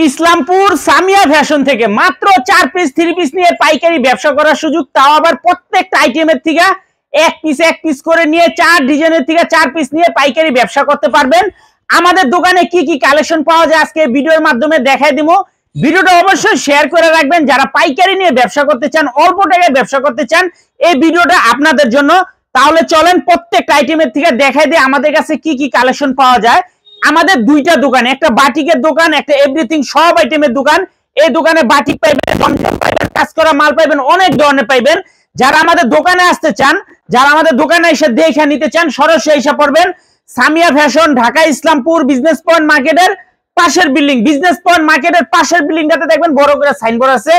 Islampur Samia fashion থেকে মাত্র 4 piece 3 piece নিয়ে পাইকারি ব্যবসা করার সুযোগ, তাও আবার প্রত্যেকটা আইটেমের থেকে এক পিস করে নিয়ে 4 ডিজাইনের থেকে 4 পিস নিয়ে পাইকারি ব্যবসা করতে পারবেন। আমাদের দোকানে কি কি কালেকশন পাওয়া যায় আজকে ভিডিওর মাধ্যমে দেখাই দিব। ভিডিওটা অবশ্যই শেয়ার করে রাখবেন। যারা পাইকারি নিয়ে ব্যবসা করতে চান, অল্প টাকায় ব্যবসা করতে চান, এই ভিডিওটা আপনাদের জন্য। তাহলে চলেন প্রত্যেকটা আইটেমের থেকে দেখাই দিই আমাদের কাছে কি কি কালেকশন পাওয়া যায়। আমাদের দুইটা দোকান, একটা বাটিকের দোকান, একটা এভরিথিং সব আইটেমের দোকান। এই দোকানে বাটিক পাইবেন, জমজম পাইবেন, কাজ করা মাল পাইবেন, অনেক ধরনের পাইবেন। যারা আমাদের দোকানে আসতে চান, যারা আমাদের দোকানে এসে দেখে নিতে চান, সরাসরি এসে পড়বেন Samia fashion, Dhaka Islampur business point মার্কেটের পাশের বিল্ডিং। বিজনেস পয়েন্ট মার্কেটের পাশের বিল্ডিংটাতে দেখবেন বড় করে সাইনবোর্ড আছে,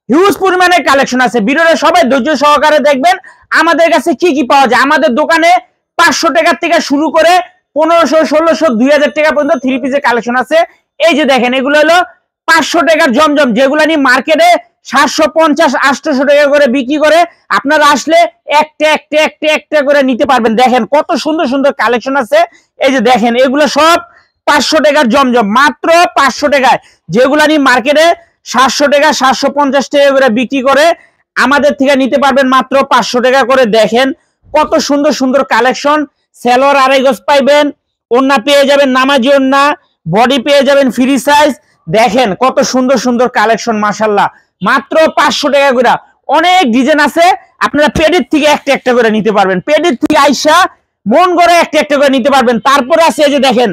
হিউজ পরিমাণে কালেকশন আছে। ভিডিওটা সবাই ধৈর্য সহকারে দেখবেন আমাদের কাছে কি কি পাওয়া যায়। আমাদের দোকানে 500 টাকা থেকে শুরু করে 1500, 1600, 2000 টাকা পর্যন্ত 3 পিসের কালেকশন আছে। এই যে দেখেন, এগুলো হলো 500 টাকার জমজম, যেগুলো নিয়ে মার্কেটে 750, 800 টাকা করে বিক্রি করে। আপনারা আসলে একটা করে নিতে পারবেন। দেখেন কত সুন্দর সুন্দর কালেকশন আছে। এই যে দেখেন, এগুলো সব 500 টাকার জমজম, মাত্র 500 টাকায়। যেগুলো নিয়ে মার্কেটে 700 টাকা, 750 টাকা করে বিক্রি করে, আমাদের থেকে নিতে পারবেন মাত্র 500 টাকা করে। দেখেন কত সুন্দর সুন্দর কালেকশন। সেলোয়ার 2.5 গজ পাইবেন, ওন্না পেয়ে যাবেন নামাজি ওন্না, বডি পেয়ে যাবেন ফ্রি সাইজ। দেখেন কত সুন্দর সুন্দর কালেকশন, মাশাআল্লাহ, মাত্র 500 টাকা করে। অনেক ডিজাইন আছে, আপনারা পেডির থেকে একটা করে নিতে পারবেন। পেডির থেকে আইসা মন করে একটা করে নিতে পারবেন। তারপরে আছে এই যে দেখেন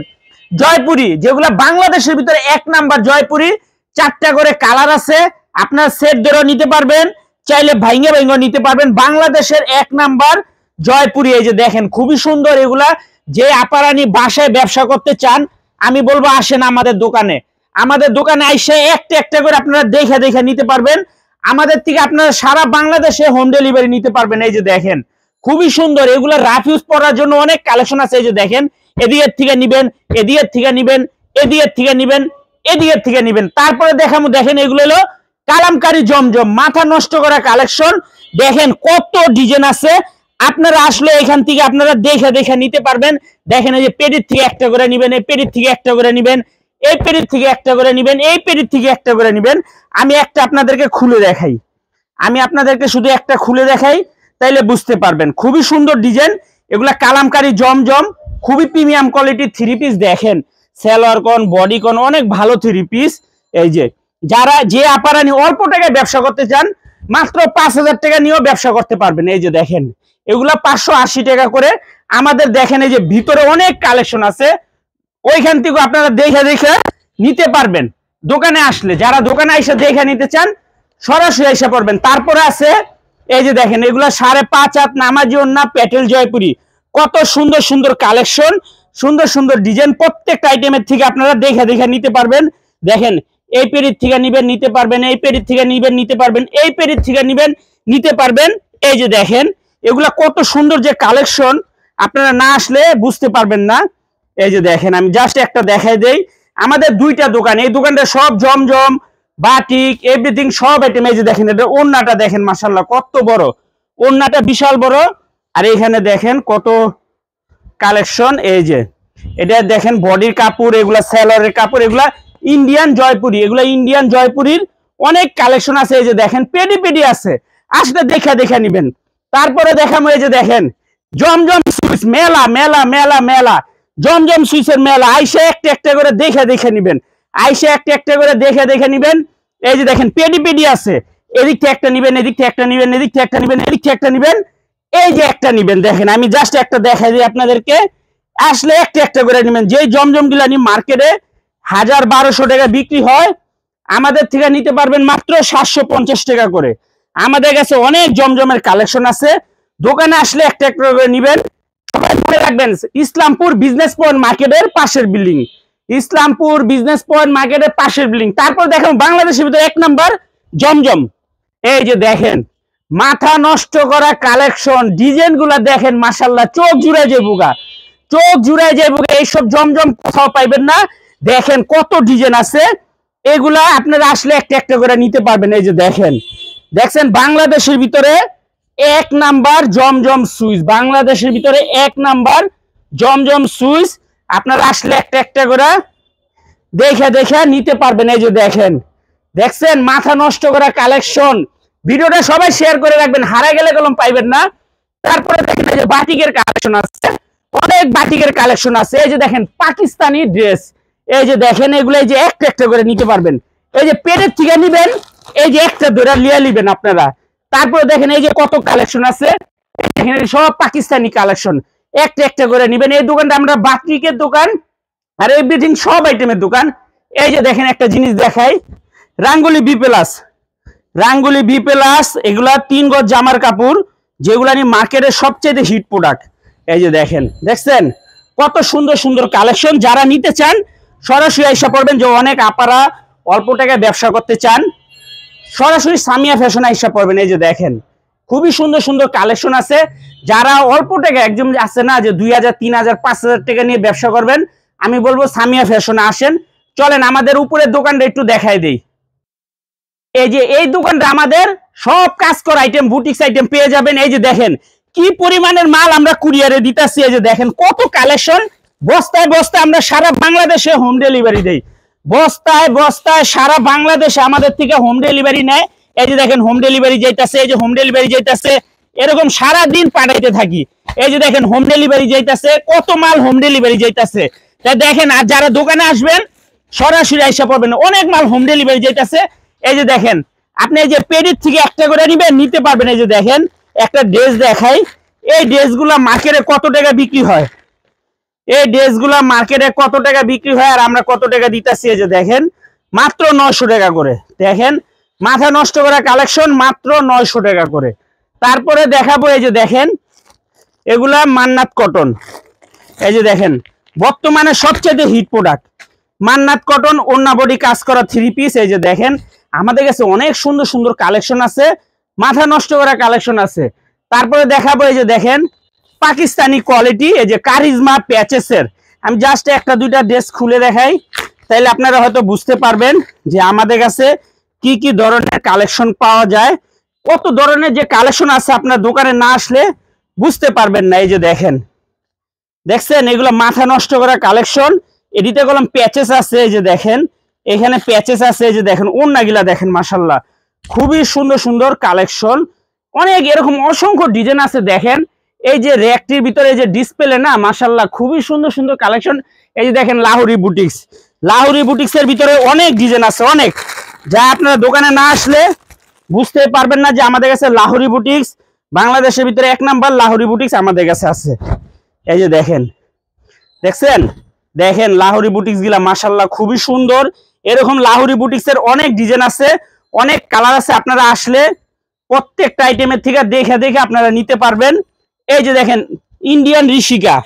জয়পুরি, যেগুলো বাংলাদেশের ভিতরে 1 নাম্বার জয়পুরি। 4টা করে কালার আছে, আপনার সেট ধরেও নিতে পারবেন, চাইলে ভাইঙ্গে নিতে পারবেন। বাংলাদেশের 1 নাম্বার জয়পুরি। এই যে দেখেন খুবই সুন্দর এগুলা। যে আপারানি বাসায় ব্যবসা করতে চান, আমি বলবো আসেন আমাদের দোকানে। আমাদের দোকানে আইসে একটা করে আপনারা দেখে নিতে পারবেন। আমাদের থেকে আপনারা সারা বাংলাদেশে হোম ডেলিভারি নিতে পারবেন। এই যে দেখেন খুবই সুন্দর, এগুলা রাফ ইউজ করার জন্য অনেক কালেকশন আছে। এই যে দেখেন, এদিকের থেকে নিবেন, এদিকের থেকে নিবেন, এদিকের থেকে নিবেন, এদিকের থেকে নিবেন। তারপরে দেখাবো, দেখেন এগুলো হলো কালামকারী জমজম, মাথা নষ্ট করা কালেকশন। দেখেন কত ডিজাইন আছে, আপনারা আসলে এখান থেকে আপনারা দেখে নিতে পারবেন। দেখেন এই যে পেডির থেকে একটা করে নিবেন, এই পেডির থেকে একটা করে নিবেন, এই পেডির থেকে একটা করে নিবেন, এই পেডির থেকে একটা করে নিবেন। আমি একটা আপনাদেরকে খুলে দেখাই, আমি আপনাদেরকে শুধু একটা খুলে দেখাই, তাইলে বুঝতে পারবেন। খুবই সুন্দর ডিজাইন, এগুলা কালামকারী জমজম, খুবই প্রিমিয়াম কোয়ালিটির 3 পিস। দেখেন সেলোয়ার কোন বডি কোন অনেক ভালো 3 পিস। এই যে যারা যে আপারানি অল্প টাকায় ব্যবসা করতে চান, মাত্র 5000 টাকা নিয়েও ব্যবসা করতে পারবেন। এই যে দেখেন এগুলা 580 টাকা করে। আমাদের দেখেন এই যে ভিতরে অনেক কালেকশন আছে, ওইখান থেকে আপনারা দেখে নিতে পারবেন দোকানে আসলে। যারা দোকানে এসে দেখে নিতে চান, সরাসরি এসে পড়বেন। তারপরে আছে এই যে দেখেন, এগুলা 5.5 হাত নামাজি ওন্না, প্যাটেল জয়পুরি। কত সুন্দর সুন্দর কালেকশন, সুন্দর সুন্দর ডিজাইন। প্রত্যেকটা আইটেমের থেকে আপনারা দেখে নিতে পারবেন। দেখেন এই পেরির থেকে নিবেন, নিতে পারবেন, এই পেরির থেকে নিবেন, নিতে পারবেন, এই পেরির থেকে নিবেন, নিতে পারবেন। এই যে দেখেন এগুলা কত সুন্দর যে কালেকশন, আপনারা না আসলে বুঝতে পারবেন না। এই যে দেখেন, আমি জাস্ট একটা দেখাই দেই। আমাদের দুইটা দোকান, এই দোকানটা সব জমজম, বাটিক, এভরিথিং সব আইটেম। এই যে দেখেন, এটা ওন্নাটা দেখেন, মাশাআল্লাহ কত বড় ওন্নাটা, বিশাল বড়। আর এখানে দেখেন কত কালেকশন। এই যে এটা দেখেন বডির কাপড়, এগুলা সেলরের কাপড়, এগুলা ইন্ডিয়ান জয়পুরি, এগুলা ইন্ডিয়ান জয়পুরির অনেক কালেকশন আছে। এই যে দেখেন পেডি আছে, আসলে দেখে নিবেন। তারপরে দেখাবো এই যে দেখেন জমজম সুইচ, মেলা মেলা মেলা মেলা, জমজম সুইচের মেলা। আইসে একটা করে দেখে নিবেন, আইসে একটা করে দেখে নিবেন। এই যে দেখেন পেডি আছে, এদিক থেকে একটা নিবেন, এদিক থেকে একটা নিবেন, এদিক থেকে একটা নিবেন, এদিক থেকে একটা নিবেন, এই যে একটা নিবেন। দেখেন আমি জাস্ট একটা দেখাই দিই আপনাদেরকে, আসলে একটা করে নিবেন। যে জমজম গুলা নি মার্কেটে 1000-1200 টাকা বিক্রি হয়, আমাদের থেকে নিতে পারবেন মাত্র 750 টাকা করে। আমাদের কাছে অনেক জমজমের কালেকশন আছে, দোকানে আসলে একটা করে নিবেন। সবাই মনে রাখবেন, ইসলামপুর বিজনেস পয়েন্ট মার্কেটের পাশের বিল্ডিং, ইসলামপুর বিজনেস পয়েন্ট মার্কেটের পাশের বিল্ডিং। তারপর দেখেন বাংলাদেশের ভিতরে 1 নাম্বার জমজম। এই যে দেখেন মাথা নষ্ট করা কালেকশন, ডিজাইন গুলা দেখেন, মাশাআল্লাহ চোখ জুড়ে যাইবুগা, চোখ জুড়ে যাইবুগা। এইসব জমজম কোথাও পাইবেন না। দেখেন কত ডিজাইন আছে, এগুলা আপনারা আসলে একটা করে নিতে পারবেন। এই যে দেখেন, দেখছেন বাংলাদেশের ভিতরে 1 নাম্বার জমজম সুইচ, বাংলাদেশের ভিতরে 1 নাম্বার জমজম সুইচ। আপনারা আসলে একটা করে দেখে দেখে নিতে পারবেন। এই যে দেখেন, দেখছেন মাথা নষ্ট করা কালেকশন। ভিডিওটা সবাই শেয়ার করে রাখবেন, হারা গেলে কলম পাইবেন না। তারপরে দেখেন এই যে বাটিকের কালেকশন আছে, অনেক বাটিকের কালেকশন আছে। এই যে দেখেন পাকিস্তানি ড্রেস, এই যে দেখেন এগুলো এই যে একটা একটা করে নিতে পারবেন। এই যে পেটের থেকে নিবেন, এই যে একটা ধরে লিয়া নিবেন আপনারা। তারপরে দেখেন এই যে কত কালেকশন আছে, দেখেন সব পাকিস্তানি কালেকশন, একটা একটা করে নিবেন। এই দোকানটা আমরা বাটিকের দোকান আর এভরিথিং সব আইটেমের দোকান। এই যে দেখেন একটা জিনিস দেখাই, রাঙ্গুলি বি প্লাস, রাঙ্গুলি বি প্লাস, এগুলা 3 গজ জামার কাপড়, যেগুলা নিয়ে মার্কেটের সবচেয়ে হিট প্রোডাক্ট। এই যে দেখেন, দেখছেন কত সুন্দর সুন্দর কালেকশন। যারা নিতে চান সরাসরি এসে পড়বেন। যে অনেক আপারা অল্প টাকায় ব্যবসা করতে চান, সরাসরি সামিয়া ফ্যাশন এসে পড়বেন। এই যে দেখেন খুবই সুন্দর সুন্দর কালেকশন আছে। যারা অল্প টাকা একদম আছে না যে 2000 3000 5000 টাকা নিয়ে ব্যবসা করবেন, আমি বলবো সামিয়া ফ্যাশনে আসেন। চলেন আমাদের উপরের দোকানটা একটু দেখাই দেই। এই যে এই দোকানটা আমাদের সব কাজ করা আইটেম, বুটিক্স আইটেম পেয়ে যাবেন। এই যে দেখেন কি পরিমাণের মাল আমরা কুরিয়ারে দিতেছি। এই যে দেখেন কত কালেকশন, বস্তায় বস্তায় আমরা সারা বাংলাদেশে হোম ডেলিভারি দেই। বস্তায় বস্তায় সারা বাংলাদেশে আমাদের থেকে হোম ডেলিভারি নেয়। এই যে দেখেন হোম ডেলিভারি যাইতাছে, এই যে হোম ডেলিভারি যাইতাছে, এরকম সারা দিন পাঠাইতে থাকি। এই যে দেখেন হোম ডেলিভারি যাইতাছে, কত মাল হোম ডেলিভারি যাইতাছে। তাই দেখেন, আর যারা দোকানে আসবেন সরাসরি আইসা পড়বেন, অনেক মাল হোম ডেলিভারি যাইতাছে। এই যে দেখেন আপনি এই যে পেডির থেকে একটা করে নিবেন, নিতে পারবেন। এই যে দেখেন একটা ড্রেস দেখাই, এই ড্রেসগুলা মার্কেটে কত টাকা বিক্রি হয়, এই ড্রেসগুলা মার্কেটে কত টাকা বিক্রি হয় আর আমরা কত টাকা দিতেছি। এই যে দেখেন মাত্র 900 টাকা করে। দেখেন মাথা নষ্ট করা কালেকশন, মাত্র 900 টাকা করে। তারপরে দেখাবো এই যে দেখেন এগুলা মান্নাত কটন। এই যে দেখেন বর্তমানে সবচেয়ে হিট প্রোডাক্ট মান্নাত কটন, ওন্না বডি কাজ করা 3 পিস। এই যে দেখেন আমাদের কাছে অনেক সুন্দর সুন্দর কালেকশন আছে, মাথা নষ্ট করা কালেকশন আছে। তারপরে দেখাবো এই যে দেখেন পাকিস্তানি কোয়ালিটি, এই যে কারিজমা প্যাচেসের। আমি জাস্ট একটা দুইটা ড্রেস খুলে দেখাই, তাইলে আপনারা হয়তো বুঝতে পারবেন যে আমাদের কাছে কি কি ধরনের কালেকশন পাওয়া যায়। কত ধরনের যে কালেকশন আছে আপনার দোকানে না আসলে বুঝতে পারবেন না। এই যে দেখেন, দেখছেন এগুলো মাথা নষ্ট করা কালেকশন। এদিকে কলম প্যাচেস আছে, এই যে দেখেন এখানে প্যাচেস আছে। এই যে দেখেন ওন্নাগুলা দেখেন মাশাআল্লাহ খুবই সুন্দর সুন্দর কালেকশন, অনেক এরকম অসংখ্য ডিজাইন আছে। দেখেন এই যে র্যাকটির ভিতরে এই যে ডিসপ্লে না মাশাআল্লাহ খুবই সুন্দর সুন্দর কালেকশন। এই যে দেখেন লাহোরি বুটিক্স, লাহোরি বুটিক্সের ভিতরে অনেক ডিজাইন আছে, অনেক, যা আপনারা দোকানে না আসলে বুঝতে পারবেন না যে আমাদের কাছে লাহোরি বুটিক্স বাংলাদেশের ভিতরে 1 নাম্বার লাহোরি বুটিক্স আমাদের কাছে আছে। এই যে দেখেন, দেখছেন, দেখেন লাহোরি বুটিক্স গুলা মাশাআল্লাহ খুবই সুন্দর। এরকম লাহোরি বুটিক্স এর অনেক ডিজাইন আছে, অনেক কালার আছে। আপনারা আসলে প্রত্যেকটা আইটেমের থেকে দেখে দেখে আপনারা নিতে পারবেন। এই যে দেখেন ইন্ডিয়ান ঋষিকা,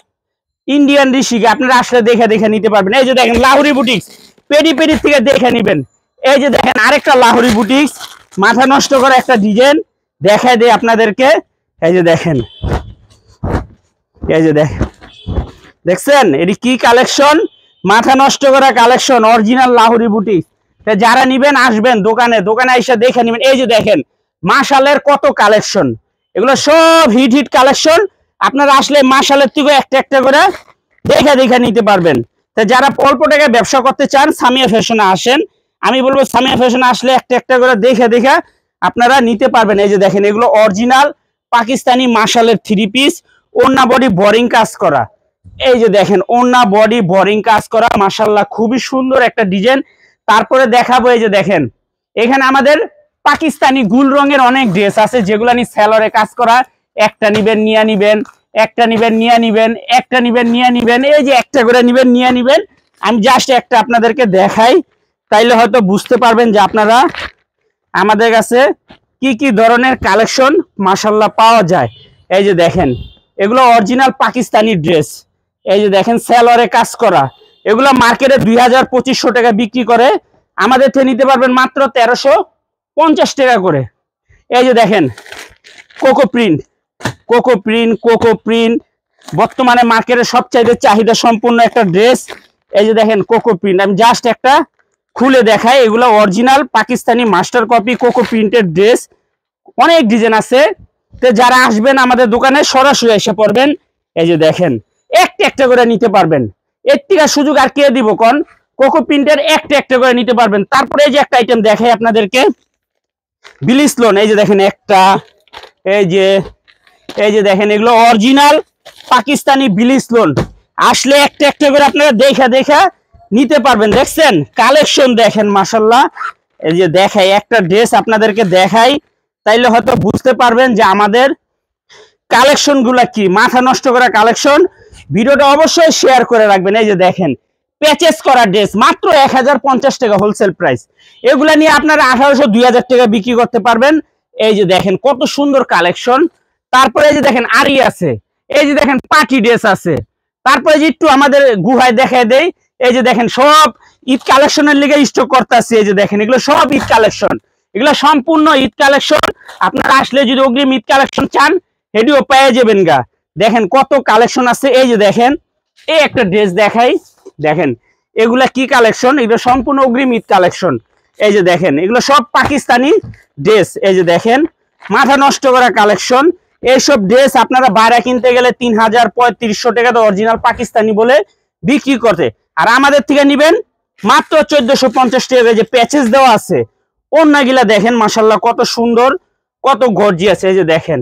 ইন্ডিয়ান ঋষিকা আপনারা আসলে দেখে দেখে নিতে পারবেন। এই যে দেখেন লাহোরি বুটিক্স, পেডি পেডি থেকে দেখে নিবেন। এই যে দেখেন আরেকটা লাহোরি বুটিক্স, মাথা নষ্ট করা একটা ডিজাইন দেখায় দেয় আপনাদেরকে। এই যে দেখেন, এই যে দেখেন, দেখছেন এটি কি কালেকশন, মাথা নষ্ট করা কালেকশন, অরিজিনাল লাহোরি বুটিক্স। যারা নিবেন আসবেন দোকানে, দোকানে এসে দেখে নিবেন। এই যে দেখেন মাশালের কত কালেকশন, এগুলো সব হিট হিট কালেকশন। আপনারা আসলে মাশালের থেকে একটা একটা করে দেখে দেখে নিতে পারবেন। তো যারা অল্প টাকায় ব্যবসা করতে চান সামিয়া ফ্যাশনে আসেন। আমি বলবো সামিয়া ফ্যাশনে আসলে একটা একটা করে দেখে দেখে আপনারা নিতে পারবেন। এই যে দেখেন এগুলো অরিজিনাল পাকিস্তানি মাশালের 3 পিস, ওন্না বডি বোরিং কাজ করা। এই যে দেখেন ওন্না বডি বোরিং কাজ করা মাশাআল্লাহ খুবই সুন্দর একটা ডিজাইন। তারপরে দেখাবো এই যে দেখেন এখানে আমাদের পাকিস্তানি গুল রঙের অনেক ড্রেস আছে, যেগুলো নিয়ে সেলরে কাজ করা। একটা নিবেন নিয়ে নিবেন, একটা নিবেন নিয়ে নিবেন, একটা নিবেন নিয়ে নিবেন, এই যে একটা করে নিবেন নিয়ে নিবেন। আমি জাস্ট একটা আপনাদেরকে দেখাই, তাইলে হয়তো বুঝতে পারবেন যে আপনারা আমাদের কাছে কি কি ধরনের কালেকশন মাশাআল্লাহ পাওয়া যায়। এই যে দেখেন এগুলো অরিজিনাল পাকিস্তানি ড্রেস। এই যে দেখেন সেলরে কাজ করা, এগুলো মার্কেটে 2000-2500 টাকা বিক্রি করে, আমাদের থেকে নিতে পারবেন মাত্র 1350 টাকা করে। এই যে দেখেন cocoa print, cocoa print, cocoa print বর্তমানে মার্কেটে সবচাইতে চাহিদা সম্পূর্ণ একটা ড্রেস। এই যে দেখেন কোকো প্রিন্ট, আমি জাস্ট একটা খুলে দেখাই। এগুলো original Pakistani master copy cocoa প্রিন্টের ড্রেস, অনেক ডিজাইন আছে। তো যারা আসবেন আমাদের দোকানে সরাসরি এসে পড়বেন। এই যে দেখেন একটা একটা করে নিতে পারবেন, এর থেকে সুযোগ আর কে দিব কোন। কোকো প্রিন্টের একটা একটা করে নিতে পারবেন। তারপরে এই যে একটা আইটেম দেখাই আপনাদেরকে, বিলিস লোন। এই যে দেখেন একটা, এই যে দেখেন এগুলো অরিজিনাল পাকিস্তানি বিলিস লোন। আসলে একটা একটা করে আপনারা দেখা নিতে পারবেন। দেখছেন কালেকশন দেখেন মাশাআল্লাহ। এই যে দেখাই একটা ড্রেস আপনাদেরকে দেখাই, তাইলে হয়তো বুঝতে পারবেন যে আমাদের কালেকশন গুলা কি, মাথা নষ্ট করা কালেকশন। ভিডিওটা অবশ্যই শেয়ার করে রাখবেন। এই যে দেখেন প্যাচেস করা ড্রেস মাত্র 1050 টাকা হোলসেল প্রাইস। এগুলা নিয়ে আপনারা 1800-2000 টাকা বিক্রি করতে পারবেন। এই যে দেখেন কত সুন্দর কালেকশন। তারপরে এই যে দেখেন আরি আছে, এই যে দেখেন পার্টি ড্রেস আছে। তারপরে যে একটু আমাদের গুহায় দেখায় দেই, এই যে দেখেন সব ঈদ কালেকশনের লিগে স্টক করতেছি। এই যে দেখেন এগুলো সব ঈদ কালেকশন, এগুলো সম্পূর্ণ ঈদ কালেকশন। আপনারা আসলে যদি অগ্রিম ঈদ কালেকশন চান হেডিও পেয়ে যাবেন গা। দেখেন কত কালেকশন আছে। এই যে দেখেন এই একটা ড্রেস দেখাই, দেখেন এগুলা কি কালেকশন, এগুলো সম্পূর্ণ অগ্রিম ঈদ কালেকশন। এই যে দেখেন এগুলো সব পাকিস্তানি ড্রেস। এই যে দেখেন মাথা নষ্ট করা কালেকশন। এইসব ড্রেস আপনারা বাইরে কিনতে গেলে 3000-3500 টাকা তো অরিজিনাল পাকিস্তানি বলে বিক্রি করতে, আর আমাদের থেকে নিবেন মাত্র 1450 টাকা। যে প্যাচেস দেওয়া আছে ওন্নাগুলা দেখেন মাশাআল্লাহ কত সুন্দর, কত গর্জিয়াস। এই যে দেখেন,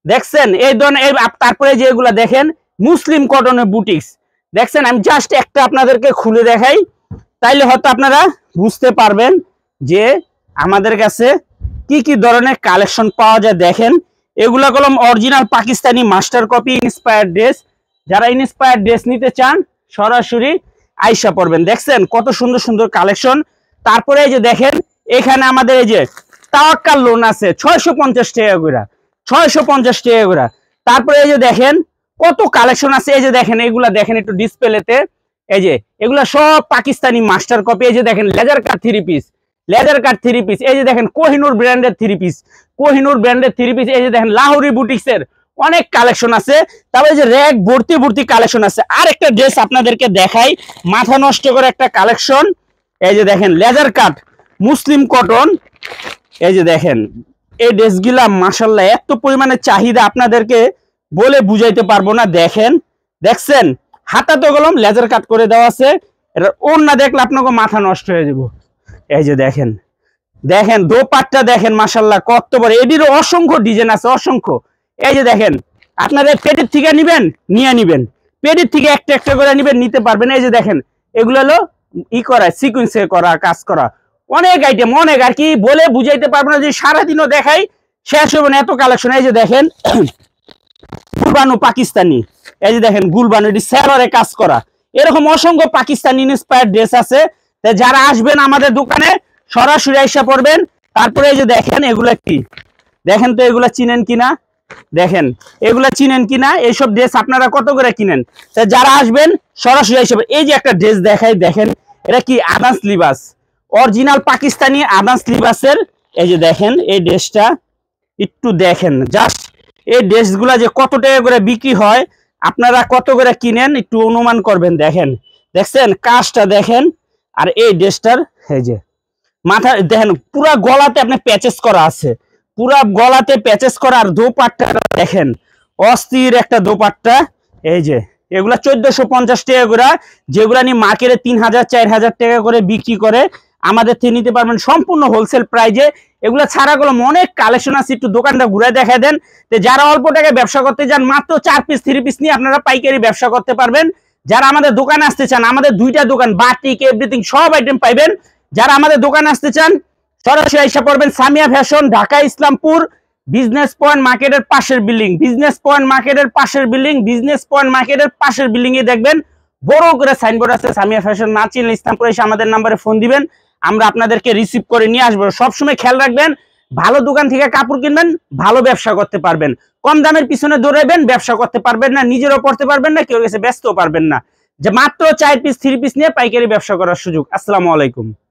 দেখছেন এই ধরনের। তারপরে যে এগুলা দেখেন মুসলিম কটনের বুটিক্স। দেখছেন আমি জাস্ট একটা আপনাদেরকে খুলে দেখাই, তাইলে হয়তো আপনারা বুঝতে পারবেন যে আমাদের কাছে কি কি ধরনের কালেকশন পাওয়া যায়। দেখেন এগুলা কলম original Pakistani master copy inspired dress. যারা ইন্সপায়ার্ড ড্রেস নিতে চান সরাসরি আইসা পড়বেন। দেখছেন কত সুন্দর সুন্দর কালেকশন। তারপরে এই যে দেখেন এখানে আমাদের এই যে তাওয়াক্কাল লোন আছে 650 টাকা করে, 650 টাকা করে। তারপরে এই যে দেখেন কত কালেকশন আছে। এই যে দেখেন এগুলা দেখেন একটু ডিসপ্লেতে, এই যে এগুলা সব পাকিস্তানি মাস্টার কপি। এই যে দেখেন laser cut three piece, laser cut three piece. এই যে দেখেন কোহিনুর ব্র্যান্ডের থ্রি পিস, কোহিনুর ব্র্যান্ডের থ্রি পিস। এই যে দেখেন লাহোরি বুটিক্সের অনেক কালেকশন আছে। তারপরে যে র‍্যাক ভর্তি ভর্তি কালেকশন আছে। আর একটা ড্রেস আপনাদেরকে দেখাই, মাথা নষ্ট করে একটা কালেকশন। এই যে দেখেন লেজার কাট মুসলিম কটন। এই যে দেখেন এই ড্রেসগুলা মাশাআল্লাহ এত পরিমাণে চাহিদা আপনাদেরকে বলে বুঝাইতে পারবো না। দেখেন দেখছেন হাতা তো গলম লেজার কাট করে দেওয়া আছে। এটা ওন্না দেখলে আপনাকে মাথা নষ্ট হয়ে যাব। এই যে দেখেন, দেখেন দোপাট্টা দেখেন মাশাআল্লাহ কত বড়। এটিরও অসংখ্য ডিজাইন আছে, অসংখ্য। এই যে দেখেন আপনাদের পেটের থেকে নিবেন নিয়ে নিবেন, পেটের থেকে একটা একটা করে নিবেন নিতে পারবেন। এই যে দেখেন এগুলো হলো করা সিকুয়েন্সে করা কাজ করা অনেক আইটেম, অনেক আর কি বলে বুঝাইতে পারবো না। যে সারাদিনও দেখাই শেষ হবে না এত কালেকশন। এই যে দেখেন গুলবানু পাকিস্তানি, এই যে দেখেন গুলবানু এটি সেলরে কাজ করা। এরকম অসংখ্য পাকিস্তানি ইন্সপায়ার্ড ড্রেস আছে। যারা আসবেন আমাদের দোকানে সরাসরি আইসা পড়বেন। তারপরে এই যে দেখেন এগুলা কি, দেখেন তো এগুলা চিনেন কিনা, দেখেন এগুলা চিনেন কিনা, এইসব ড্রেস আপনারা কত করে কিনেন। যারা আসবেন সরাসরি আইসা। এই যে একটা ড্রেস দেখাই, দেখেন এটা কি আদান স্লিভাস, অরিজিনাল পাকিস্তানি আদান স্লিভাসের। এই যে দেখেন এই ড্রেসটা একটু দেখেন, জাস্ট এই ড্রেসগুলা যে কত টাকা করে বিক্রি হয় আপনারা কত করে কিনেন একটু অনুমান করবেন। দেখেন দেখছেন কাজটা দেখেন। আর এই ড্রেসটার এই যে মাথা দেখেন পুরা গলাতে আপনি প্যাচেস করা আছে, পুরা গলাতে প্যাচেস করা। আর দোপাট্টা দেখেন অস্থির একটা দোপাট্টা। এই যে এগুলা 1450 টাকা করে, যেগুলা নিয়ে মার্কেটে 3000-4000 টাকা করে বিক্রি করে, আমাদের থেকে নিতে পারবেন সম্পূর্ণ হোলসেল প্রাইজে। এগুলা ছাড়া গুলো অনেক কালেকশন আছে, একটু দোকানটা ঘুরে দেখা দেন। যারা অল্প টাকায় ব্যবসা করতে চান মাত্র 4 পিস 3 পিস নিয়ে আপনারা পাইকারি ব্যবসা করতে পারবেন। যারা আমাদের দোকানে আসতে চান, আমাদের দুইটা দোকান, বাটিক এভরিথিং সব আইটেম পাইবেন। যারা আমাদের দোকানে আসতে চান সরাসরি এসে পড়বেন Samia fashion, Dhaka Islampur, business point মার্কেটের পাশের বিল্ডিং, বিজনেস পয়েন্ট মার্কেটের পাশের বিল্ডিং, বিজনেস পয়েন্ট মার্কেটের পাশের বিল্ডিং এ দেখবেন বড় করে সাইনবোর্ড আছে সামিয়া ফ্যাশন। না চিনলে ইসলামপুরে এসে আমাদের নাম্বারে ফোন দিবেন, আমরা আপনাদেরকে রিসিভ করে নিয়ে আসবো। সবসময় খেয়াল রাখবেন ভালো দোকান থেকে কাপড় কিনবেন, ভালো ব্যবসা করতে পারবেন। কম দামের পিছনে দৌড়াবেন, ব্যবসা করতে পারবেন না, নিজেরও পড়তে পারবেন না, কেউ কাছে ব্যস্তও পারবেন না। যে মাত্র 4 পিস 3 পিস নিয়ে পাইকারি ব্যবসা করার সুযোগ। আসসালামু আলাইকুম।